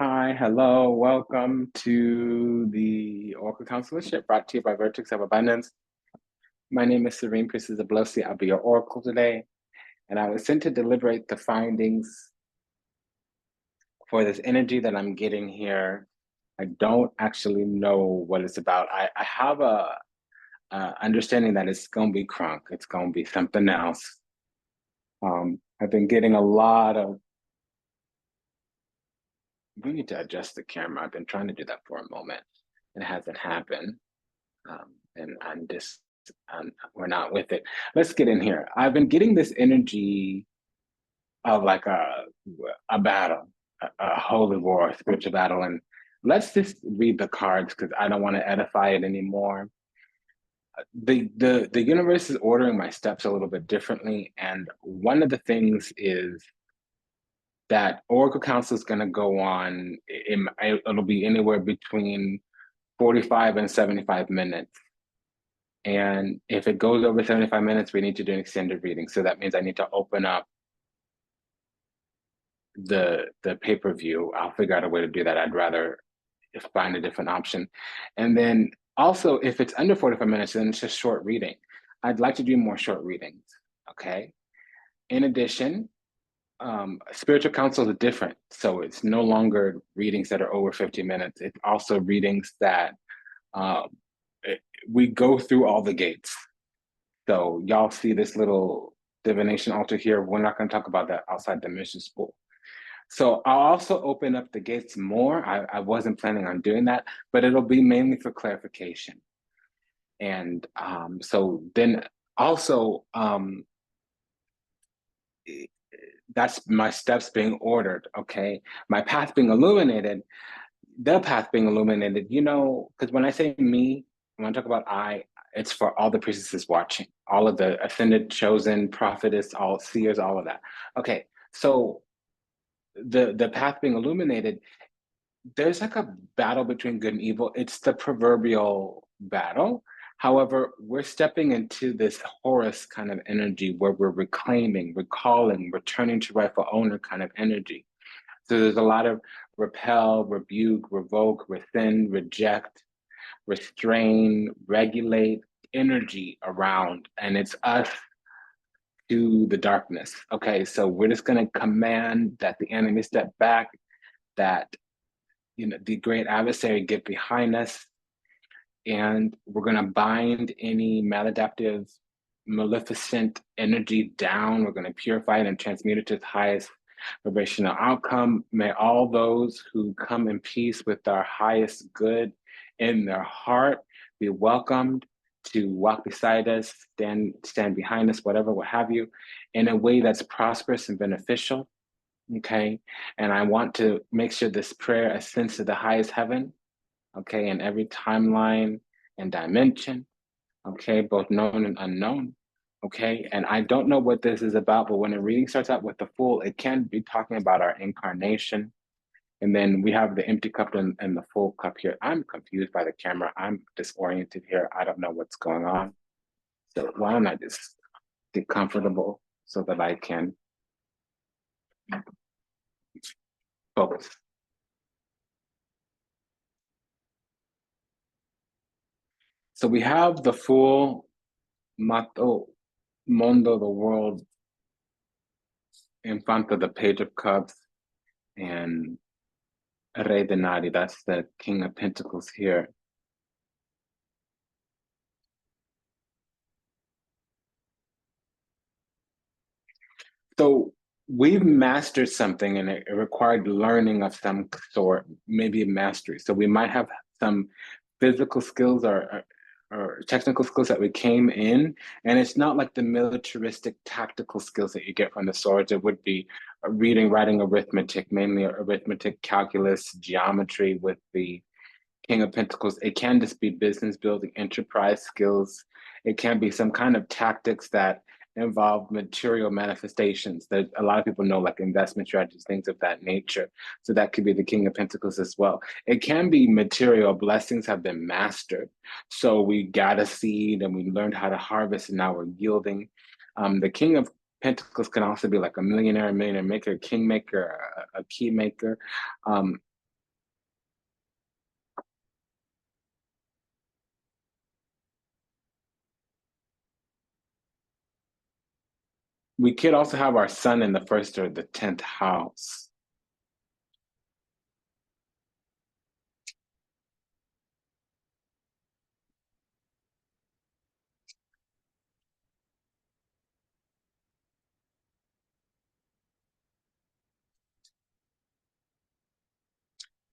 Hi, hello, welcome to the Oracle Concilorship brought to you by Vertex of Abundance. My name is Serene Priestess Abossi. I'll be your Oracle today, and I was sent to deliberate the findings for this energy that I'm getting here. I don't actually know what it's about. I have a understanding that it's going to be crunk. It's going to be something else. I've been getting a lot of. We need to adjust the camera. I've been trying to do that for a moment. It hasn't happened. And I'm just we're not with it. Let's get in here. I've been getting this energy of like a battle, a holy war, a spiritual battle, and let's just read the cards because I don't want to edify it anymore. The universe is ordering my steps a little bit differently, and one of the things is that Oracle Council is going to go on. It'll be anywhere between 45 and 75 minutes. And if it goes over 75 minutes, we need to do an extended reading. So that means I need to open up the pay-per-view. I'll figure out a way to do that. I'd rather find a different option. And then also, if it's under 45 minutes, then it's just short reading. I'd like to do more short readings, okay? In addition, spiritual counsel is different. So it's no longer readings that are over 50 minutes. It's also readings that we go through all the gates. So y'all see this little divination altar here. We're not going to talk about that outside the mission school. So I'll also open up the gates more. I wasn't planning on doing that, but it'll be mainly for clarification. And so then also, that's my steps being ordered, okay? My path being illuminated, the path being illuminated, because when I say me, when I talk about I, it's for all the priestesses watching, all of the ascended, chosen, prophetess, all seers, all of that. Okay, so the path being illuminated, there's like a battle between good and evil. It's the proverbial battle. However, we're stepping into this Horus kind of energy where we're reclaiming, recalling, returning to rightful owner kind of energy. So there's a lot of repel, rebuke, revoke, rescind, reject, restrain, regulate energy around, and it's us to the darkness. Okay, so we're just going to command that the enemy step back, that the great adversary get behind us, and we're going to bind any maladaptive, maleficent energy down. We're going to purify it and transmute it to its highest vibrational outcome. May all those who come in peace with our highest good in their heart be welcomed to walk beside us, stand behind us, whatever, what have you, in a way that's prosperous and beneficial. Okay. And I want to make sure this prayer ascends to the highest heaven. Okay. In every timeline and dimension. Okay. Both known and unknown. Okay. And I don't know what this is about, but when a reading starts out with the Fool, it can be talking about our incarnation. And then we have the empty cup and the full cup here. I'm confused by the camera. I'm disoriented here. I don't know what's going on. So why don't I just get comfortable so that I can focus. So we have the Fool, Mato, Mondo, the world, in front of the Page of Cups, and Re Denari, that's the King of Pentacles here. So we've mastered something, and it required learning of some sort, maybe a mastery. So we might have some physical skills or technical skills that we came in, and it's not like the militaristic tactical skills that you get from the swords. It would be reading, writing, arithmetic, mainly arithmetic, calculus, geometry with the King of Pentacles. It can just be business building, enterprise skills. It can be some kind of tactics that involve material manifestations. That a lot of people know, like investment strategies, things of that nature. So that could be the King of Pentacles as well. It can be material blessings have been mastered. So we got a seed and we learned how to harvest, and now we're yielding. The King of Pentacles can also be like a millionaire maker, kingmaker, a key maker. We could also have our sun in the first or the 10th house.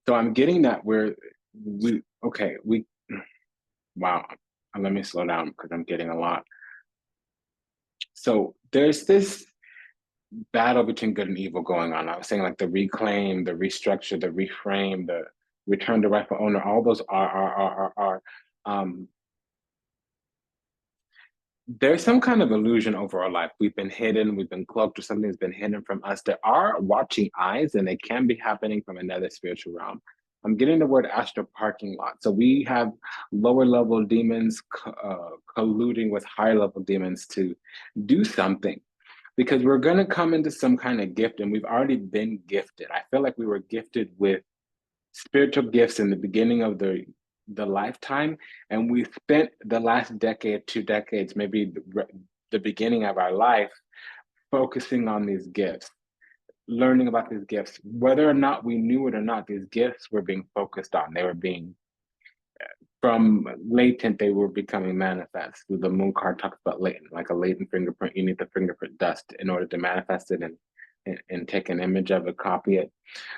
So I'm getting that wow. Let me slow down because I'm getting a lot. So there's this battle between good and evil going on. I was saying like the reclaim, the restructure, the reframe, the return to rightful owner, all those are. There's some kind of illusion over our life. We've been hidden, we've been cloaked, or something's been hidden from us. There are watching eyes, and they can be happening from another spiritual realm. I'm getting the word astral parking lot. So we have lower level demons colluding with higher level demons to do something because we're going to come into some kind of gift, and we've already been gifted. I feel like we were gifted with spiritual gifts in the beginning of the lifetime, and we spent the last decade, 2 decades, maybe the beginning of our life, focusing on these gifts, learning about these gifts. Whether or not we knew it or not, these gifts were being focused on. They were being from latent, they were becoming manifest. The moon card talks about latent, like a latent fingerprint. You need the fingerprint dust in order to manifest it and take an image of it, copy it.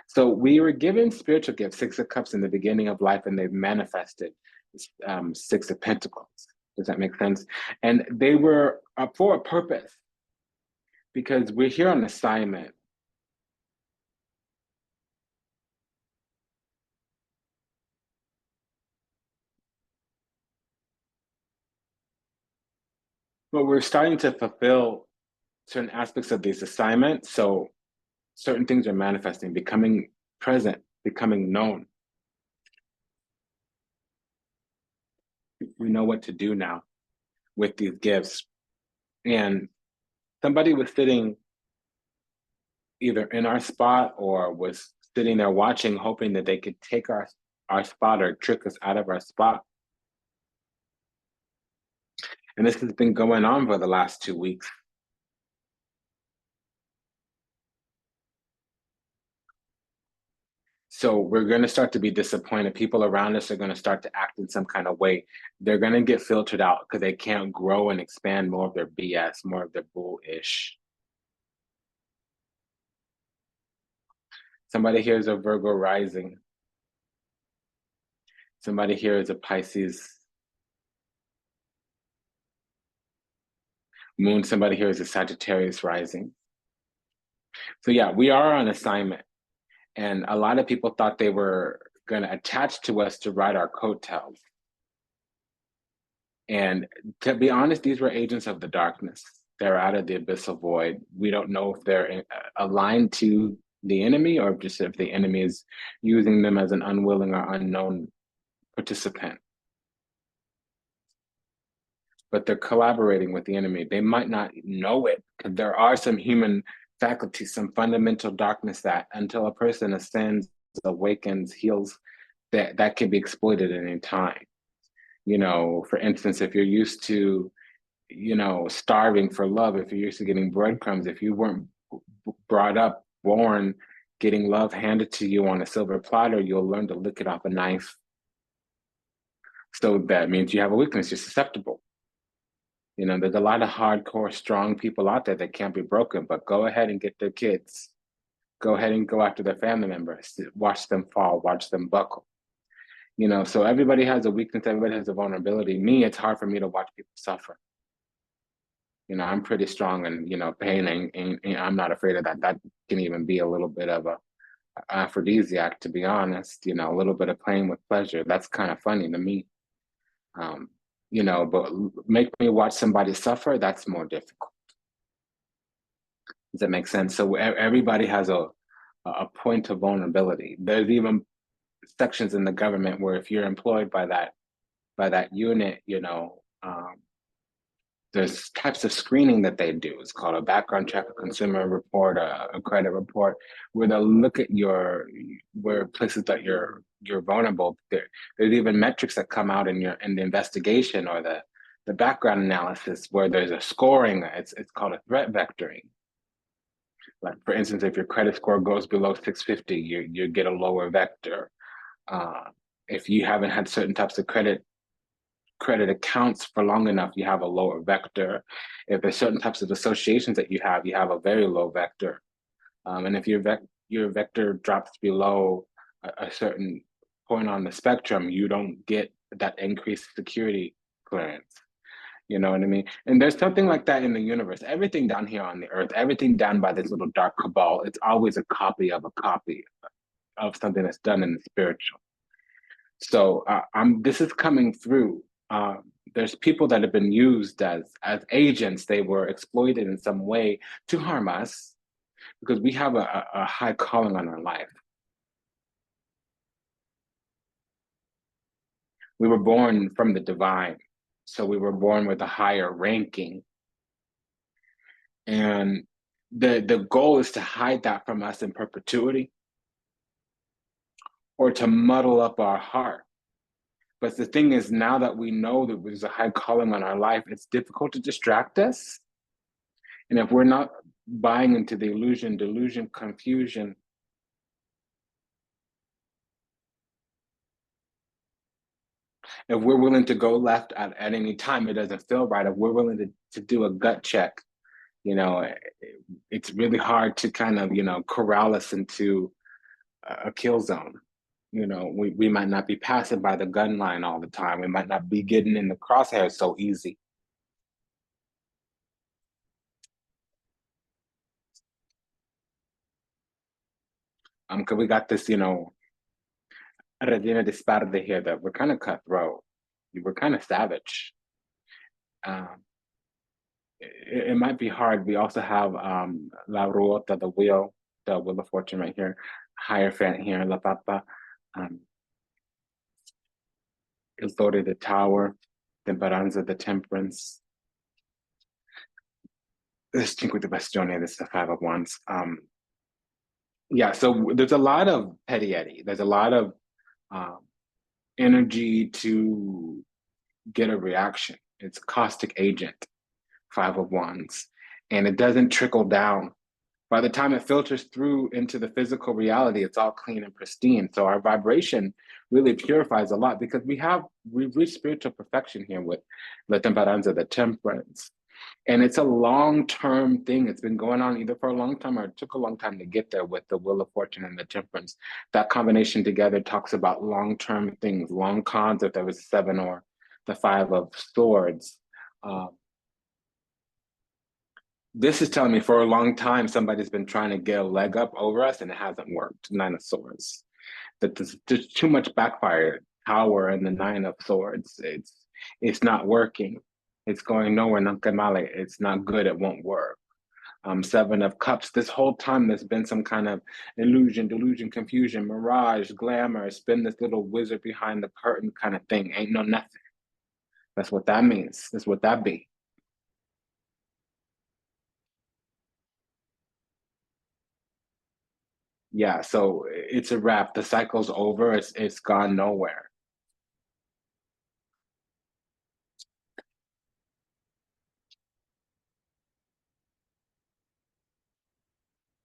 So we were given spiritual gifts, Six of Cups in the beginning of life, and they've manifested Six of Pentacles. Does that make sense? And they were for a purpose because we're here on assignment. But we're starting to fulfill certain aspects of these assignments. So certain things are manifesting, becoming present, becoming known. We know what to do now with these gifts. And somebody was sitting either in our spot or was sitting there watching, hoping that they could take our spot or trick us out of our spot. And this has been going on for the last 2 weeks. So we're going to start to be disappointed. People around us are going to start to act in some kind of way. They're going to get filtered out because they can't grow and expand more of their BS, more of their bullish. Somebody here is a Virgo rising. Somebody here is a Pisces moon. Somebody here is a Sagittarius rising. So yeah, we are on assignment. And a lot of people thought they were going to attach to us to ride our coattails. And to be honest, these were agents of the darkness. They're out of the abyssal void. We don't know if they're aligned to the enemy or just if the enemy is using them as an unwilling or unknown participant. But they're collaborating with the enemy. They might not know it because there are some human faculties, some fundamental darkness that until a person ascends, awakens, heals, that can be exploited at any time. You know, for instance, if you're used to, you know, starving for love, if you're used to getting breadcrumbs, if you weren't brought up, born, getting love handed to you on a silver platter, you'll learn to lick it off a knife. So that means you have a weakness, you're susceptible. You know, there's a lot of hardcore, strong people out there that can't be broken, but go ahead and get their kids. Go ahead and go after their family members. Watch them fall, watch them buckle. You know, so everybody has a weakness, everybody has a vulnerability. Me, it's hard for me to watch people suffer. You know, I'm pretty strong and, you know, pain and I'm not afraid of that. That can even be a little bit of a aphrodisiac, to be honest, you know, a little bit of pain with pleasure. That's kind of funny to me. You know, but make me watch somebody suffer, that's more difficult. Does that make sense? So everybody has a point of vulnerability. There's even sections in the government where if you're employed by that unit, you know, there's types of screening that they do. It's called a background check, a consumer report, a credit report, where they'll look at where places that you're vulnerable. There's even metrics that come out in the investigation or the background analysis where there's a scoring, it's called a threat vectoring. Like for instance, if your credit score goes below 650, you get a lower vector. If you haven't had certain types of credit accounts for long enough, you have a lower vector. If there's certain types of associations that you have a very low vector. And if your vector drops below a certain point on the spectrum, you don't get that increased security clearance. You know what I mean? And there's something like that in the universe. Everything down here on the earth, everything down by this little dark cabal, it's always a copy of something that's done in the spiritual. So this is coming through. There's people that have been used as agents. They were exploited in some way to harm us because we have a high calling on our life. We were born from the divine, so we were born with a higher ranking. And the goal is to hide that from us in perpetuity or to muddle up our heart. But the thing is, now that we know that there's a high calling on our life, it's difficult to distract us. And if we're not buying into the illusion, delusion, confusion, if we're willing to go left at any time, it doesn't feel right. If we're willing to do a gut check, you know, it's really hard to kind of, corral us into a kill zone. You know, we might not be passing by the gun line all the time. We might not be getting in the crosshairs so easy. Cause we got this, Regina Disparde here that we're kind of cutthroat. We're kind of savage. It might be hard. We also have La Ruota, the wheel of fortune right here, Hierophant here, La Papa, Il Torre, the tower, Temperanza, the temperance. This Cinque di Bastioni, this is the Five of Wands. Yeah, so there's a lot of petty. There's a lot of energy to get a reaction. It's a caustic agent, Five of Wands, and it doesn't trickle down. By the time it filters through into the physical reality, it's all clean and pristine. So our vibration really purifies a lot because we've reached spiritual perfection here with La Temperanza, the temperance. And it's a long-term thing. It's been going on either for a long time or it took a long time to get there with the Wheel of Fortune and the Temperance. That combination together talks about long-term things, long cons if there was 7 or the 5 of Swords. This is telling me for a long time somebody's been trying to get a leg up over us and it hasn't worked. 9 of Swords. That there's just too much backfire. Power and the 9 of Swords. It's not working. It's going nowhere. It's not good. It won't work. 7 of Cups. This whole time there's been some kind of illusion, delusion, confusion, mirage, glamour. It's been this little wizard behind the curtain kind of thing. Ain't no nothing. That's what that means. That's what that be. Yeah, so it's a wrap. The cycle's over. It's gone nowhere.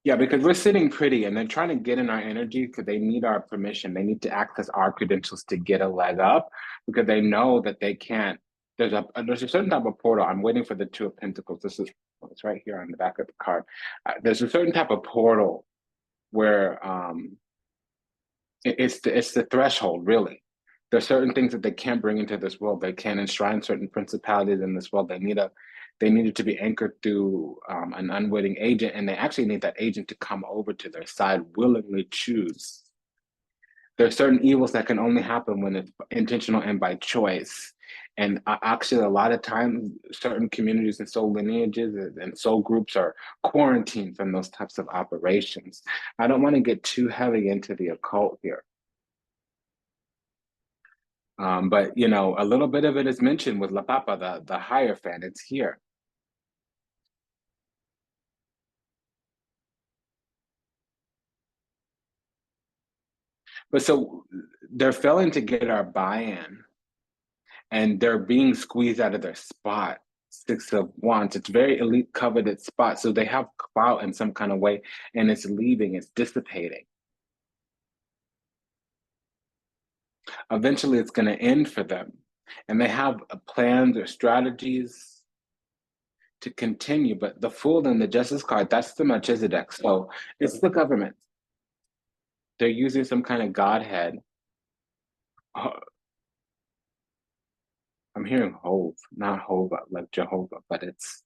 Yeah, because we're sitting pretty and they're trying to get in our energy because they need our permission. They need to access our credentials to get a leg up because they know that they can't. There's a certain type of portal. I'm waiting for the Two of Pentacles. It's right here on the back of the card. There's a certain type of portal where it's the threshold, really. There's certain things that they can't bring into this world. They can't enshrine certain principalities in this world. They needed to be anchored through an unwitting agent, and they actually need that agent to come over to their side, willingly choose. There are certain evils that can only happen when it's intentional and by choice. And actually, a lot of times, certain communities and soul lineages and soul groups are quarantined from those types of operations. I don't want to get too heavy into the occult here. But, a little bit of it is mentioned with La Papa, the Hierophant. It's here. But so they're failing to get our buy-in. and they're being squeezed out of their spot. Six of Wands, it's very elite coveted spot. So they have clout in some kind of way, and it's leaving, it's dissipating. Eventually it's going to end for them. And they have plans or strategies to continue. But the Fool and the Justice card, that's the Melchizedek. So it's the government. They're using some kind of godhead. I'm hearing Hove, not Hova, like Jehovah, but it's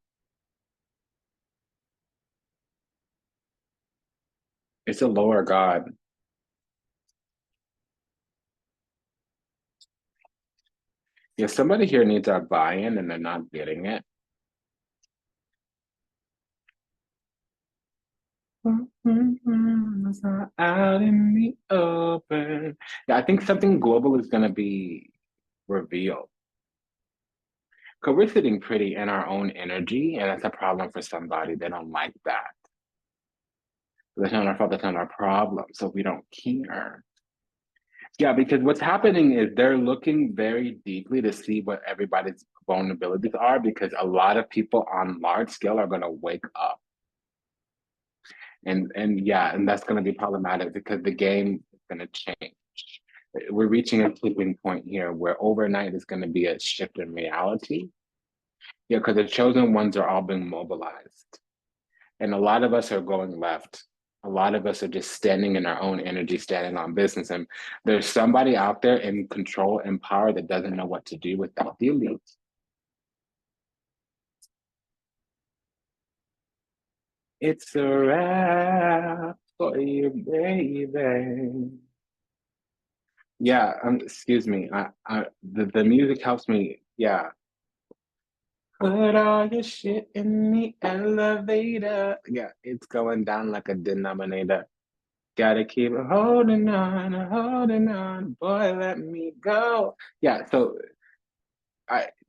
a lower god. Yeah, somebody here needs our buy-in and they're not getting it. Out in the open. Yeah, I think something global is going to be revealed. Because we're sitting pretty in our own energy, and that's a problem for somebody. They don't like that. That's not our fault, that's not our problem. So we don't care. Yeah, because what's happening is they're looking very deeply to see what everybody's vulnerabilities are, because a lot of people on large scale are going to wake up. And yeah, and that's going to be problematic because the game is going to change. We're reaching a tipping point here where overnight is going to be a shift in reality. Yeah, because the chosen ones are all being mobilized. And a lot of us are going left. A lot of us are just standing in our own energy, standing on business. And there's somebody out there in control and power that doesn't know what to do with that. The elite. It's a wrap for you, baby. Yeah, excuse me. The music helps me. Yeah. Put all your shit in the elevator. Yeah, it's going down like a denominator. Gotta keep holding on. Boy, let me go. Yeah, so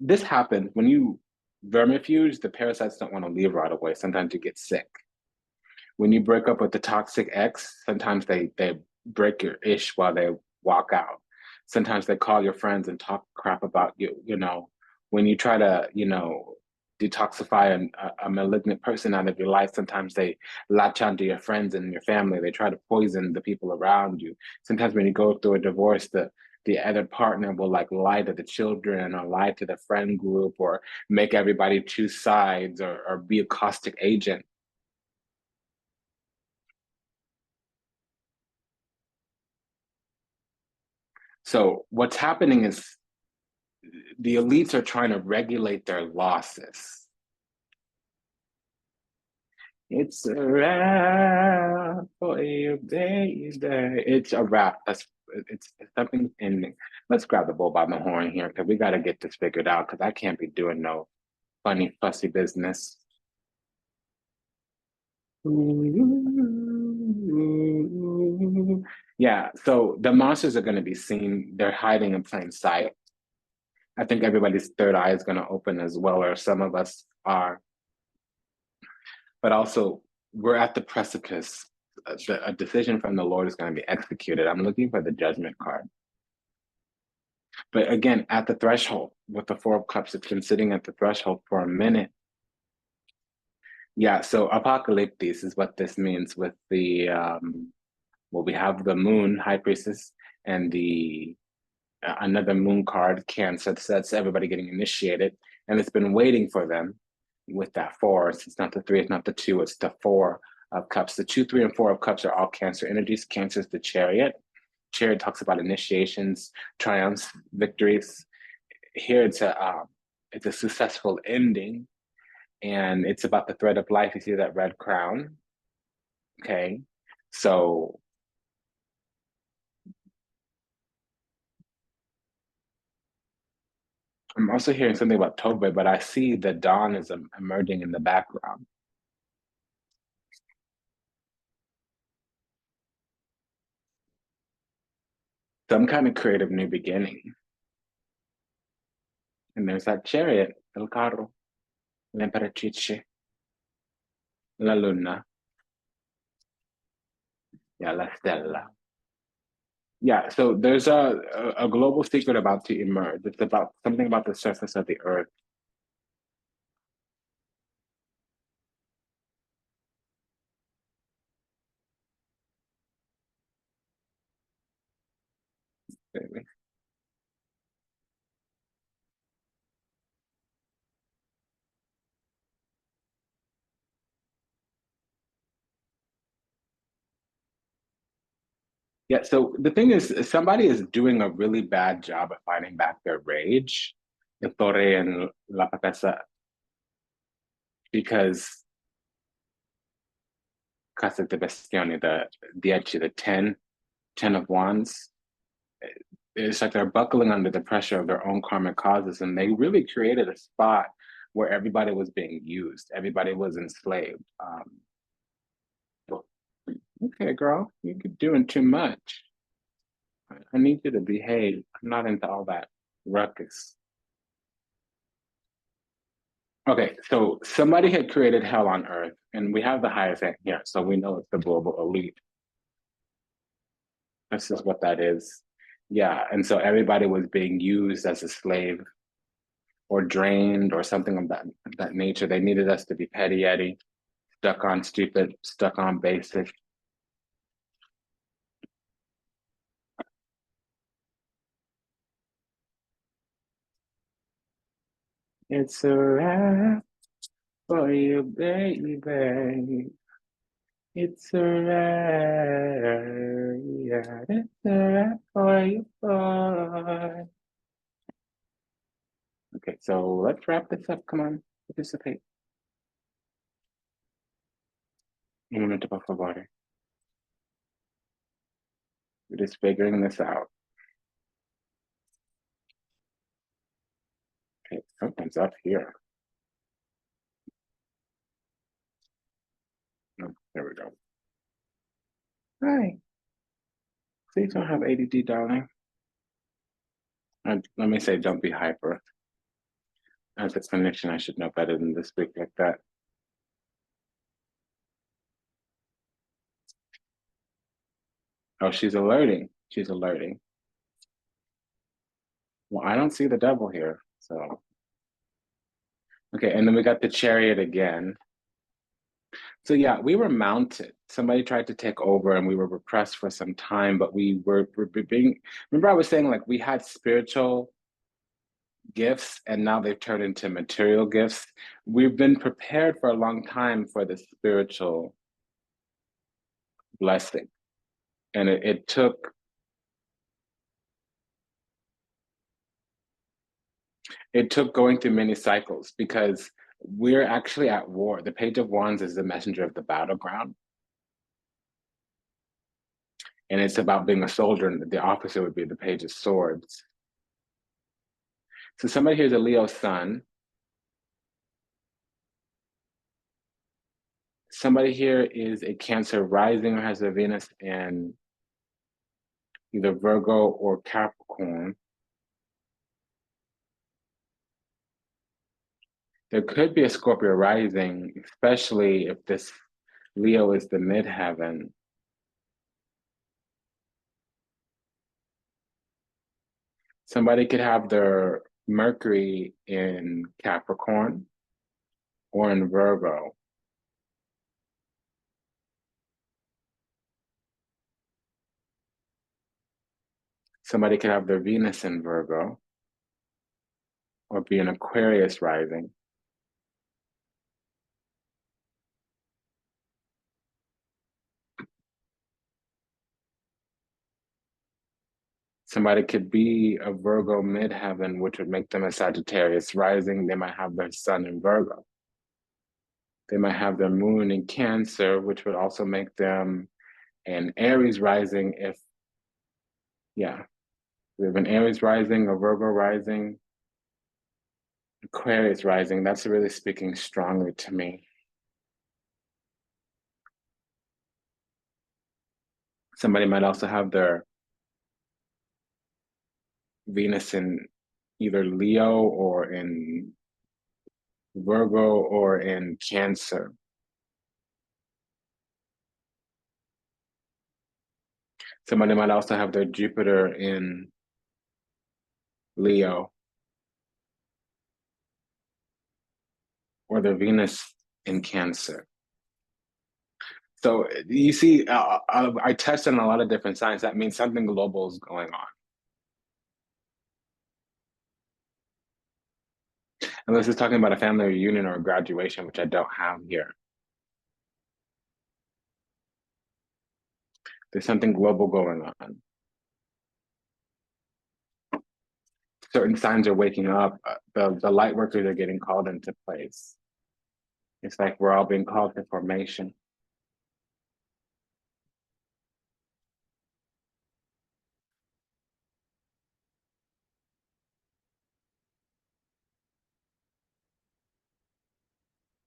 this happens when you vermifuge, the parasites don't want to leave right away. Sometimes you get sick. When you break up with the toxic ex, sometimes they break your ish while they walk out. Sometimes they call your friends and talk crap about you. You know, when you try to, detoxify a malignant person out of your life, sometimes they latch onto your friends and your family. They try to poison the people around you. Sometimes when you go through a divorce, the other partner will like lie to the children or lie to the friend group or make everybody choose sides or be a caustic agent. So what's happening is the elites are trying to regulate their losses. It's a wrap for you, baby. It's a wrap. It's something ending. Let's grab the bull by the horn here because we got to get this figured out because I can't be doing no funny, fussy business. Yeah, so the monsters are going to be seen. They're hiding in plain sight. I think everybody's third eye is going to open as well, or some of us are. But also, we're at the precipice. A decision from the Lord is going to be executed. I'm looking for the judgment card. But again, at the threshold with the Four of Cups, it's been sitting at the threshold for a minute. Yeah, so apocalyptis is what this means with the, we have the moon, High Priestess, and the another moon card, Cancer, that's everybody getting initiated. And it's been waiting for them with that four. It's not the three, it's not the two, it's the Four of Cups. The 2, 3, and 4 of Cups are all Cancer energies. Cancer is the Chariot. Chariot talks about initiations, triumphs, victories. Here it's a successful ending, and it's about the thread of life. You see that red crown, okay? So I'm also hearing something about Tobe, but I see the dawn is emerging in the background. Some kind of creative new beginning. And there's that chariot, el carro, la imperatrice, la luna, yeah, la stella. Yeah, so there's a global secret about to emerge. It's about something about the surface of the earth. Yeah, so the thing is, somebody is doing a really bad job of fighting back their rage, the Torre and La Patesa, because Casa de Bestione, the Dieci, the 10 of Wands, it's like they're buckling under the pressure of their own karmic causes, and they really created a spot where everybody was being used, everybody was enslaved. Okay, girl, you're doing too much. I need you to behave. I'm not into all that ruckus. Okay, so somebody had created hell on earth, and we have the highest end here, so we know it's the global elite. This is what that is. Yeah, and so everybody was being used as a slave or drained or something of that nature. They needed us to be petty yeti, stuck on stupid, stuck on basic. It's a wrap for you, baby. It's a wrap. Yeah, it's a wrap for you, boy. Okay, so let's wrap this up. Come on, participate. Un momento, por favor. We're just figuring this out. Okay, something's up here. Oh, there we go. Hi. Please don't have ADD, darling. Let me say, don't be hyper. As a clinician, I should know better than to speak like that. Oh, she's alerting. She's alerting. Well, I don't see the devil here. So, okay. And then we got the chariot again. So, yeah, we were mounted. Somebody tried to take over and we were repressed for some time, but we were being, remember, I was saying like we had spiritual gifts and now they've turned into material gifts. We've been prepared for a long time for the spiritual blessing. And it took going through many cycles because we're actually at war. The Page of Wands is the messenger of the battleground. And it's about being a soldier, and the opposite would be the Page of Swords. So somebody here is a Leo sun. Somebody here is a Cancer rising or has a Venus in either Virgo or Capricorn. There could be a Scorpio rising, especially if this Leo is the midheaven. Somebody could have their Mercury in Capricorn or in Virgo. Somebody could have their Venus in Virgo or be an Aquarius rising. Somebody could be a Virgo midheaven, which would make them a Sagittarius rising. They might have their sun in Virgo. They might have their moon in Cancer, which would also make them an Aries rising if, yeah, we have an Aries rising, a Virgo rising, Aquarius rising. That's really speaking strongly to me. Somebody might also have their Venus in either Leo or in Virgo or in Cancer. Somebody might also have their Jupiter in Leo or their Venus in Cancer. So you see, I touched on a lot of different signs. That means something global is going on. Unless it's talking about a family reunion or a graduation, which I don't have here. There's something global going on. Certain signs are waking up. The light workers are getting called into place. It's like we're all being called to formation.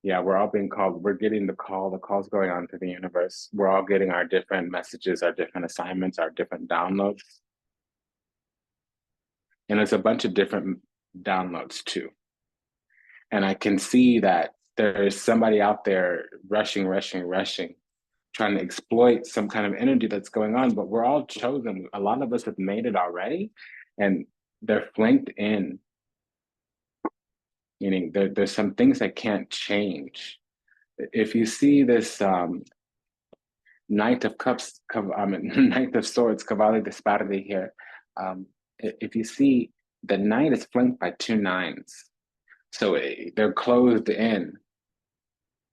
Yeah, we're all being called. We're getting the call. The call's going on to the universe. We're all getting our different messages, our different assignments, our different downloads. And there's a bunch of different downloads too. And I can see that there's somebody out there rushing, trying to exploit some kind of energy that's going on, but we're all chosen. A lot of us have made it already, and they're flanked in, meaning there's some things that can't change. If you see this Knight of Cups, Knight of Swords, Cavalli di Spardi here, if you see the Knight is flanked by two nines. So they're closed in.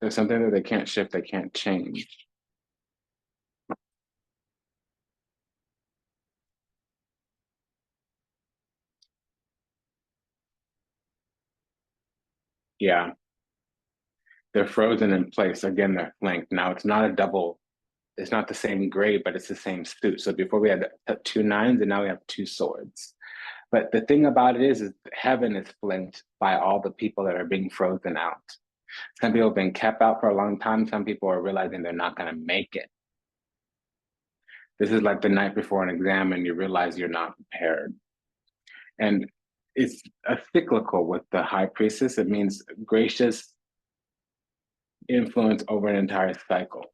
There's something that they can't shift, they can't change. Yeah, they're frozen in place. Again, they're flanked. Now it's not a double, it's not the same grade, but it's the same suit. So before we had two nines and now we have two swords. But the thing about it is heaven is flanked by all the people that are being frozen out. Some people have been kept out for a long time. Some people are realizing they're not going to make it. This is like the night before an exam and you realize you're not prepared. And it's a cyclical with the high priestess. It means gracious influence over an entire cycle.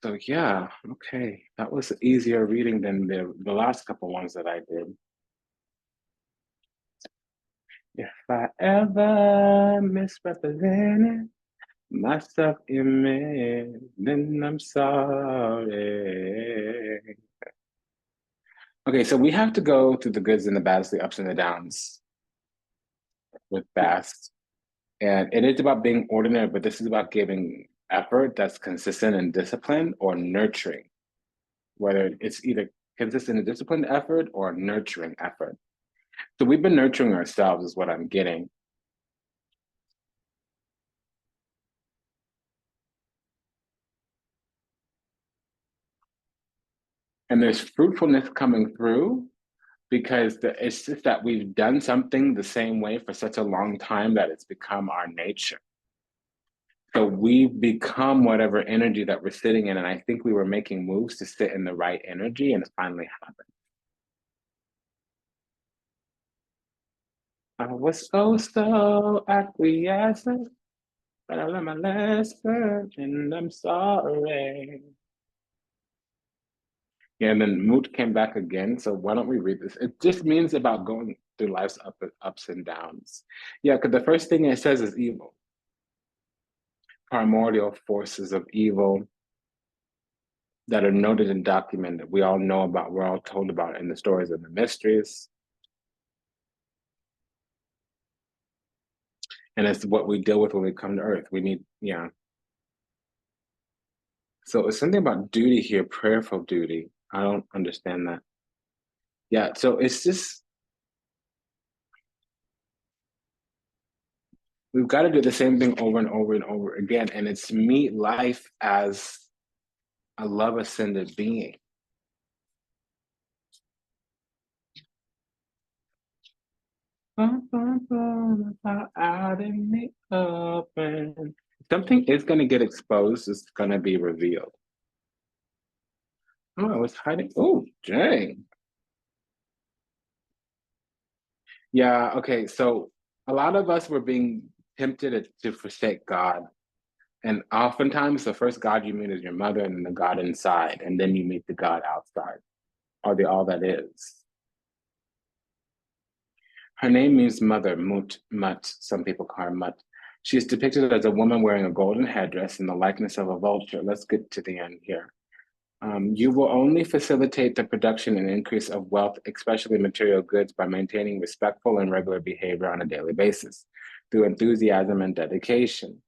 So yeah, okay. That was easier reading than the last couple ones that I did. If I ever misrepresented my self-image, then I'm sorry. Okay, so we have to go through the goods and the bads, the ups and the downs with Bast. And it is about being ordinary, but this is about giving effort that's consistent and disciplined or nurturing, whether it's either consistent and disciplined effort or nurturing effort. So we've been nurturing ourselves is what I'm getting. And there's fruitfulness coming through because it's just that we've done something the same way for such a long time that it's become our nature. So we've become whatever energy that we're sitting in. And I think we were making moves to sit in the right energy and it finally happened. I was so acquiescent, but I learned my lesson and I'm sorry. Yeah, and then mood came back again. So why don't we read this? It just means about going through life's ups and downs. Yeah, because the first thing it says is evil. Primordial forces of evil that are noted and documented. We all know about, we're all told about in the stories and the mysteries. And it's what we deal with when we come to Earth. We need, yeah. So it's something about duty here, prayerful duty. I don't understand that. Yeah, so it's just, we've got to do the same thing over and over and over again. And it's meet life as a love ascended being. Out in the open. Something is going to get exposed. It's going to be revealed. Oh, I was hiding. Oh, dang. Yeah, okay. So a lot of us were being tempted to forsake God And oftentimes the first God you meet is your mother and then the God inside, and then you meet the God outside, or the all that is. Her name means mother, Mut, Mut, some people call her Mut. She is depicted as a woman wearing a golden headdress in the likeness of a vulture. Let's get to the end here. You will only facilitate the production and increase of wealth, especially material goods, by maintaining respectful and regular behavior on a daily basis through enthusiasm and dedication.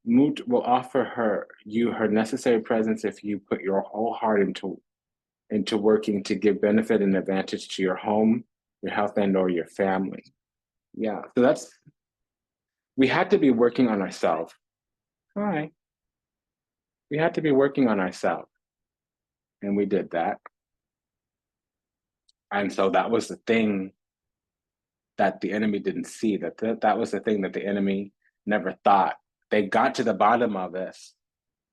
Mut will offer you her necessary presence if you put your whole heart into working to give benefit and advantage to your home, your health, and or your family. Yeah, so we had to be working on ourselves. All right. We had to be working on ourselves. And we did that. And so that was the thing that the enemy didn't see, that was the thing that the enemy never thought. They got to the bottom of this,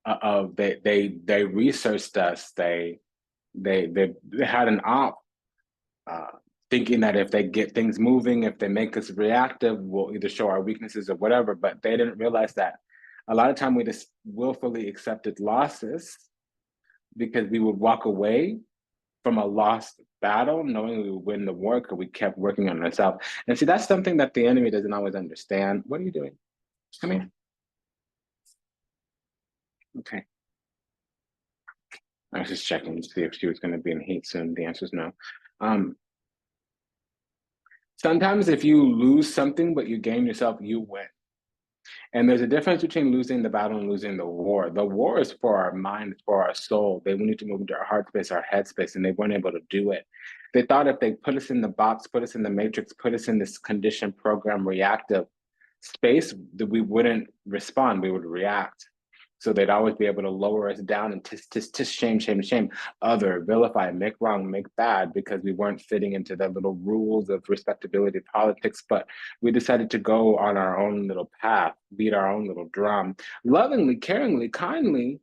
they researched us, they had an op, thinking that if they get things moving, if they make us reactive, we'll either show our weaknesses or whatever, but they didn't realize that a lot of time we just willfully accepted losses because we would walk away from a lost battle, knowing we would win the war because we kept working on ourselves. And see, that's something that the enemy doesn't always understand. What are you doing? Come here. Okay. I was just checking to see if she was going to be in heat soon. The answer is no. Sometimes if you lose something, but you gain yourself, you win. And there's a difference between losing the battle and losing the war. The war is for our mind, for our soul. They need to move into our heart space, our head space, and they weren't able to do it. They thought if they put us in the box, put us in the matrix, put us in this conditioned program reactive space, that we wouldn't respond, we would react. So they'd always be able to lower us down and shame, shame, shame, other, vilify, make wrong, make bad, because we weren't fitting into the little rules of respectability politics. But we decided to go on our own little path, beat our own little drum, lovingly, caringly, kindly.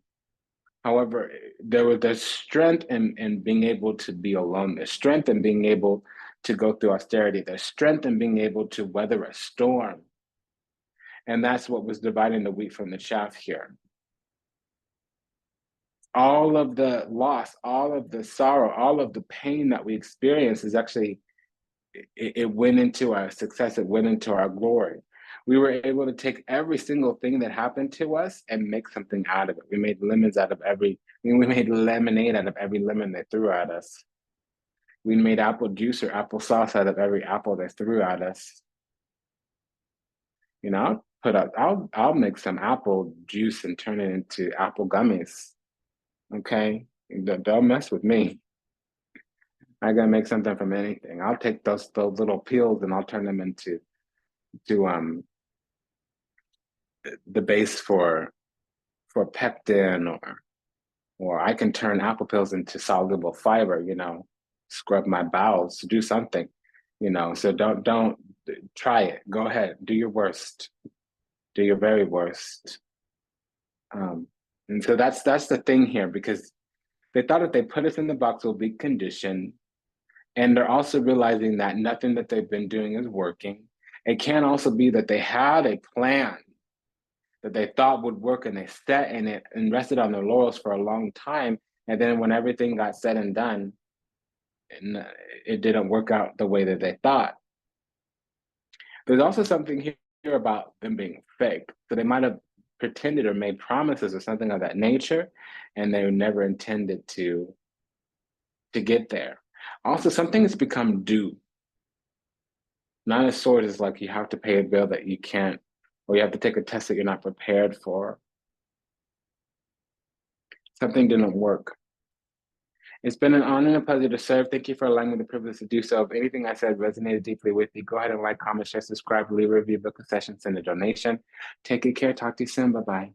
However, there's strength in being able to be alone. There's strength in being able to go through austerity. There's strength in being able to weather a storm. And that's what was dividing the wheat from the chaff here. All of the loss, all of the sorrow, all of the pain that we experience is actually, it went into our success, it went into our glory. We were able to take every single thing that happened to us and make something out of it. We made lemons out of we made lemonade out of every lemon they threw at us. We made apple juice or apple sauce out of every apple they threw at us. You know, I'll make some apple juice and turn it into apple gummies. Okay, don't mess with me. I gotta make something from anything. I'll take those little peels and I'll turn them into the base for pectin, or I can turn apple peels into soluble fiber. You know, scrub my bowels to do something. You know, so don't try it. Go ahead, do your worst, do your very worst. And so that's the thing here, because they thought if they put us in the box, we'll be conditioned. And they're also realizing that nothing that they've been doing is working. It can also be that they had a plan that they thought would work and they set in it and rested on their laurels for a long time. And then when everything got said and done, it didn't work out the way that they thought. There's also something here about them being fake. So they might have pretended or made promises or something of that nature, and they never intended to get there. Also, something has become due. Nine of Swords is like you have to pay a bill that you can't, or you have to take a test that you're not prepared for. Something didn't work. It's been an honor and a pleasure to serve. Thank you for allowing me the privilege to do so. If anything I said resonated deeply with you, go ahead and like, comment, share, subscribe, leave a review, book a session, send a donation. Take good care. Talk to you soon. Bye-bye.